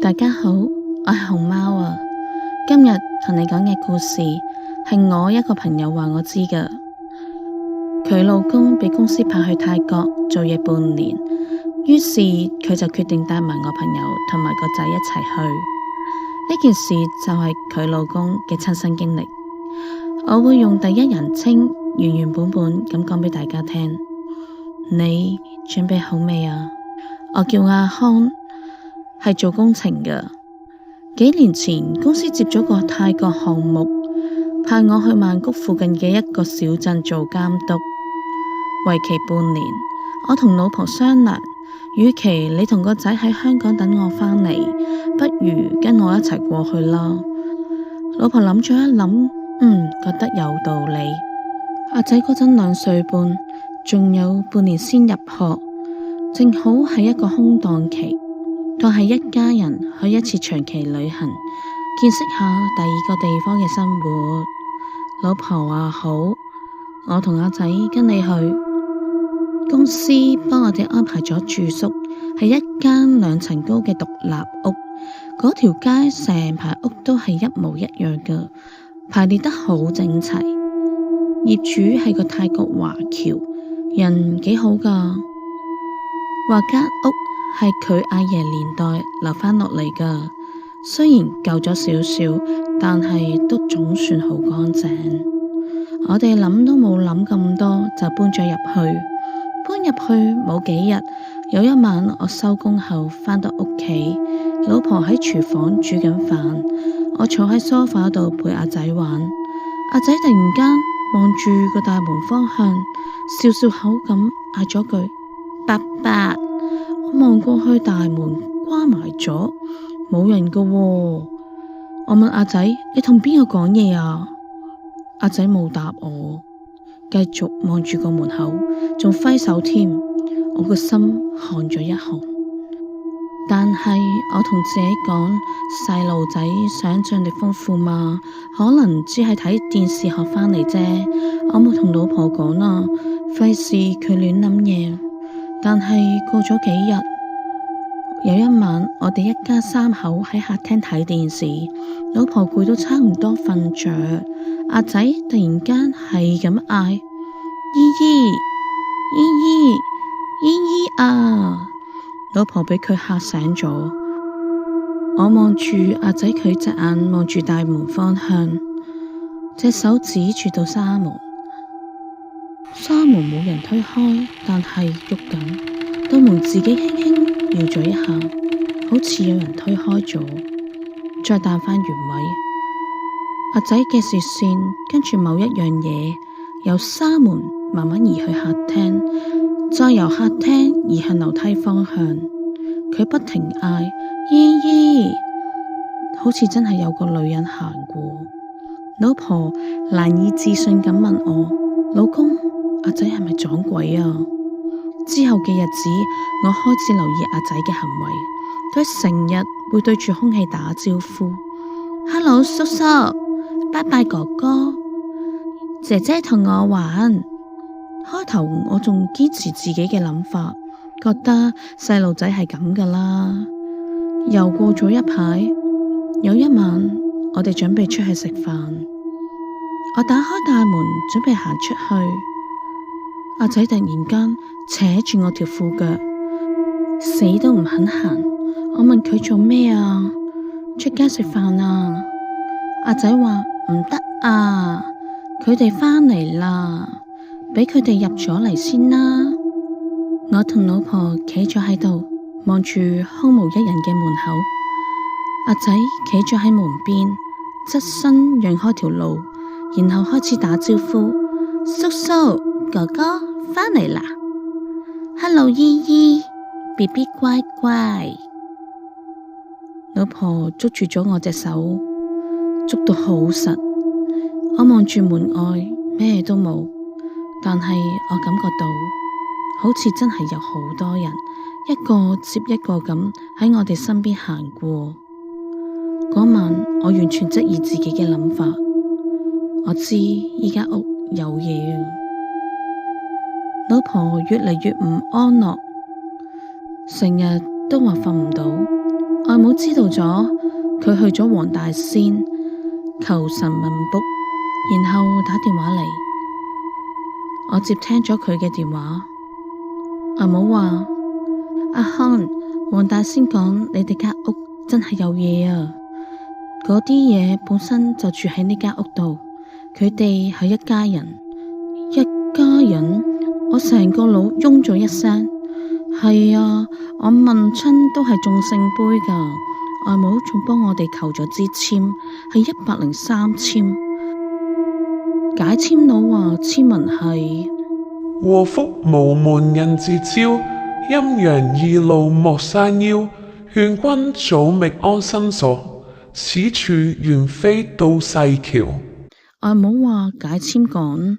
大家好，我係熊貓啊。今日同你講嘅故事係我一個朋友話我知㗎。佢老公被公司派去泰國做嘢半年，於是佢就決定帶埋我朋友同埋個仔一齊去。呢件事就係佢老公嘅親身經歷，我會用第一人稱原原本本咁講俾大家聽。你準備好未啊？我叫阿康，係做工程嘅。幾年前公司接咗個泰國項目，派我去曼谷附近嘅一個小鎮做監督，為期半年。我同老婆商量，與其你同個仔喺香港等我返嚟，不如跟我一齊過去啦。老婆諗咗一諗，覺得有道理。阿仔嗰陣2歲半，仲有半年先入學，正好係一個空檔期，當係一家人去一次長期旅行，見識下第二個地方嘅生活。老婆話好，我同阿仔跟你去。公司幫我哋安排咗住宿，係一間2層高嘅獨立屋，嗰條街成排屋都係一模一樣嘅，排列得好整齊。業主係個泰國華僑，人幾好噶。話間屋係佢阿爺年代留返落嚟噶，雖然舊咗少少，但係都總算好乾淨。我哋諗都冇諗咁多，就搬咗入去。搬入去冇幾日，有一晚我收工後返到屋企，老婆喺廚房煮緊飯，我坐喺梳化度陪阿仔玩。阿仔突然間望住個大門方向，笑笑口咁嗌咗句爸爸。我望過去，大門關埋咗，冇人㗎喎。我問阿仔：你同邊個講嘢啊？阿仔冇答我，繼續望住個門口，仲揮手添。我個心寒咗一寒，但係我同自己講，細路仔想象力豐富嘛，可能只係睇電視學返嚟啫。我冇同老婆講啦，費事佢亂諗嘢。但係過咗幾日，有一晚我哋一家3口喺客廳睇電視，老婆攰到差唔多瞓着，阿仔突然間係咁嗌：姨姨，姨姨，姨姨啊！老婆俾佢嚇醒咗。我望住阿仔，佢隻眼望住大門方向，隻手指住到紗門。紗門冇人推開，但係喐緊，道門自己輕輕搖咗一下，好似有人推開咗，再彈返原位。阿仔嘅視線跟住某一樣嘢，由紗門慢慢移去客廳，再由客廳移向樓梯方向。佢不停嗌姨姨，好似真係有個女人行過。老婆難以置信咁問我：老公，阿仔係咪撞鬼啊？之後嘅日子，我開始留意阿仔嘅行為，佢成日會對住空氣打招呼：Hello 叔叔，拜拜哥哥，姐姐同我玩。開頭我仲堅持自己嘅諗法，覺得細路仔係咁噶啦。又過咗一排，有一晚我哋準備出去食飯，我打開大門準備行出去，阿仔突然間扯住我條褲腳，死都唔肯行。我問佢做咩啊？出街食飯啊？阿仔話唔得啊，佢哋返嚟啦，俾佢哋入咗嚟先啦。我同老婆企咗喺度，望住空無一人嘅門口。阿仔企咗喺門邊，側身讓開條路，然後開始打招呼：叔叔、哥哥返嚟啦 ！Hello 姨姨，BB 乖乖。老婆捉住咗我隻手，捉到好實。我望住門外，咩都冇，但係我感覺到，好似真係有好多人，一個接一個咁喺我哋身邊行過。嗰晚我完全質疑自己嘅諗法，我知依間屋有嘢啊。老婆越嚟越唔安樂，成日都話瞓唔到。外母知道咗，佢去咗黃大仙求神問卜，然後打電話嚟，我接聽咗佢嘅電話。外母話：阿康，黃大仙講你哋間屋真係有嘢啊！嗰啲嘢本身就住喺呢間屋度，佢哋係一家人。一家人？我成個腦嗡咗一聲。係啊，我問親都係中聖杯噶，外母仲幫我哋求咗支簽，係103簽。解簽佬話簽文係：禍福無門人自招，陰陽二路莫山腰，勸君早覓安身所，此處原非到世橋。外母話解簽講，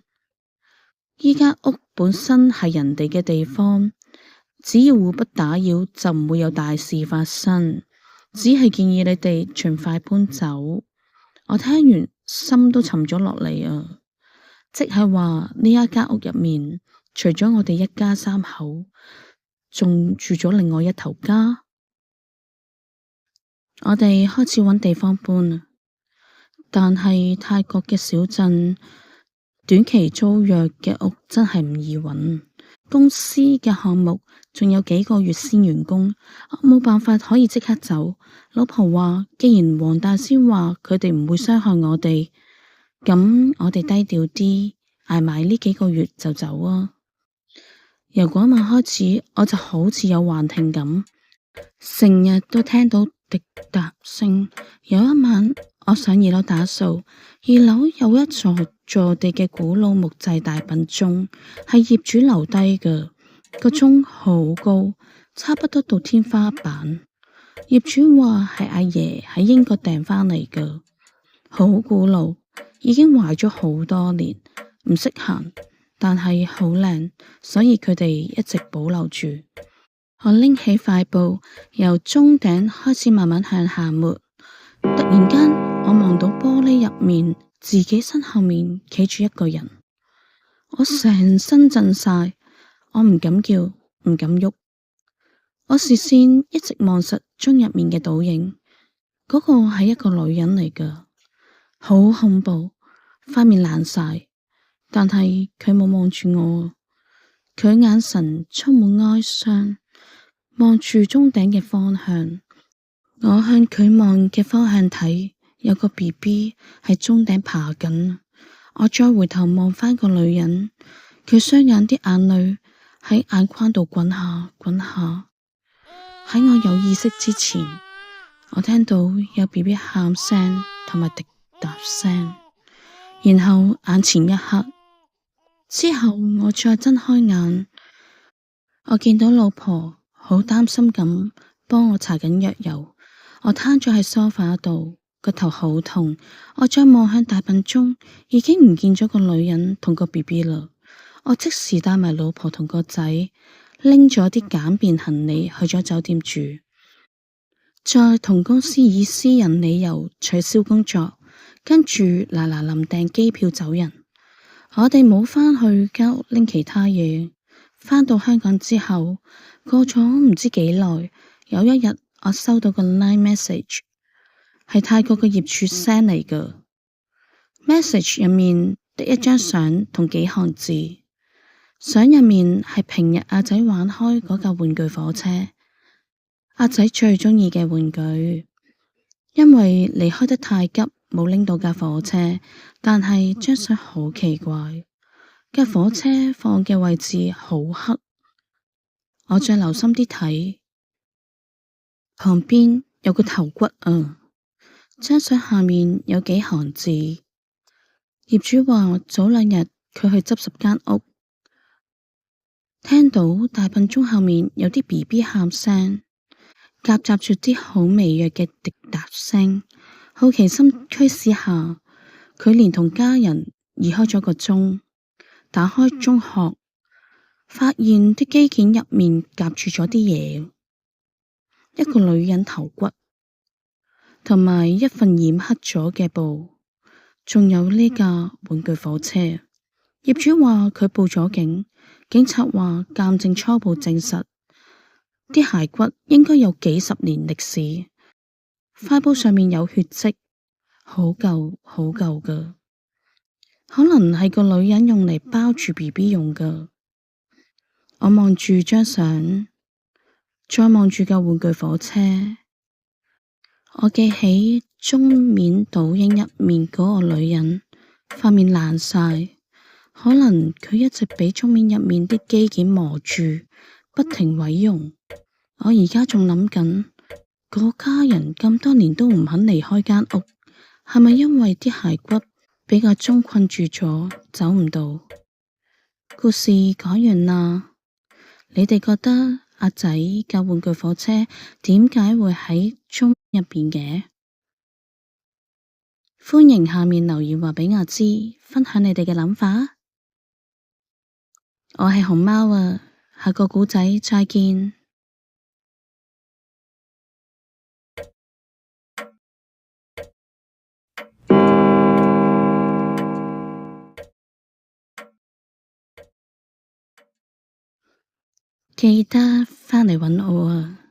依間屋本身係人哋嘅地方，只要互不打擾，就唔會有大事發生。只係建議你哋盡快搬走。我聽完心都沉咗落嚟啊！即係話呢一間屋入面，除咗我哋一家3口，仲住咗另外一頭家。我哋開始揾地方搬，但係泰國嘅小鎮短期租約嘅屋真係唔易揾。公司嘅項目仲有幾個月先完工，我冇辦法可以即刻走。老婆話，既然黃大仙話佢哋唔會傷害我哋，咁我哋低調啲，捱埋呢幾個月就走啊。由嗰晚開始，我就好似有幻聽咁，成日都聽到滴答聲。有一晚，我上2樓打掃，2樓有一座坐地嘅古老木製大笨鐘，係業主留低嘅。個鐘好高，差不多到天花板。業主話係阿爺喺英國訂返嚟嘅，好古老，已經壞咗好多年，唔識行，但係好靚，所以佢哋一直保留住。我拎起塊布，由鐘頂開始慢慢向下抹。突然間，我望到玻璃入面，自己身後面企住一個人。我成身震晒，我唔敢叫，唔敢喐。我視線一直望實鐘入面嘅倒影，嗰個係一個女人嚟㗎，好恐怖，塊面爛晒，但係佢冇望住我，佢眼神充滿哀傷，望住鐘頂嘅方向。我向佢望嘅方向睇，有個 BB 喺鐘頂爬緊。我再回頭望返個女人，佢雙眼啲眼淚喺眼眶度滾下滾下。喺我有意識之前，我聽到有 BB 喊聲同埋滴答聲，然後眼前一黑。之後我再睜開眼，我見到老婆好擔心咁幫我搽緊藥油。我攤咗喺梳化度，個頭好痛。我再望向大笨鐘，已經唔見咗個女人同個 BB 啦。我即時帶埋老婆同個仔，拎咗啲簡便行李去咗酒店住，再同公司以私人理由取消工作，跟住嗱臨訂機票走人。我哋冇返去間屋拎其他嘢。返到香港之後，過咗唔知幾耐，有一日，我收到個 line message， 係泰國嘅業主 send 嚟嘅。message 入面得一張相同幾行字，相入面係平日阿仔玩開嗰架玩具火車，阿仔最鍾意嘅玩具。因為離開得太急，冇拎到架火車，但係張相好奇怪，架火車放嘅位置好黑。我再留心啲睇。旁邊有個頭骨啊，張相下面有幾行字。業主話早2日佢去執拾間屋，聽到大笨鐘後面有啲 BB 喊聲，夾雜住啲好微弱嘅滴答聲。好奇心驅使下，佢連同家人移開咗個鐘，打開鐘殼，發現啲機件入面夾住咗啲嘢。一個女人頭骨，同埋一份染黑咗嘅布，仲有呢架玩具火車。業主話佢報咗警，警察話鑑證初步證實，啲骸骨應該有幾十年歷史，塊布上面有血跡，好舊好舊㗎，可能係個女人用嚟包住 BB 用㗎。我望住張相，再望住架玩具火車，我記起封面倒影入面嗰個女人，塊面爛晒，可能佢一直俾封面入面啲機件磨住，不停毀容。我而家仲諗緊，嗰家人咁多年都唔肯離開間屋，係咪因為啲骸骨比較鐘困住咗，走唔到？故事講完啦，你哋覺得阿仔架玩具火車點解會喺鐘入邊嘅？歡迎下面留言話畀我知，分享你哋嘅諗法。我係熊貓啊，下個故仔再見。記得返嚟搵我啊！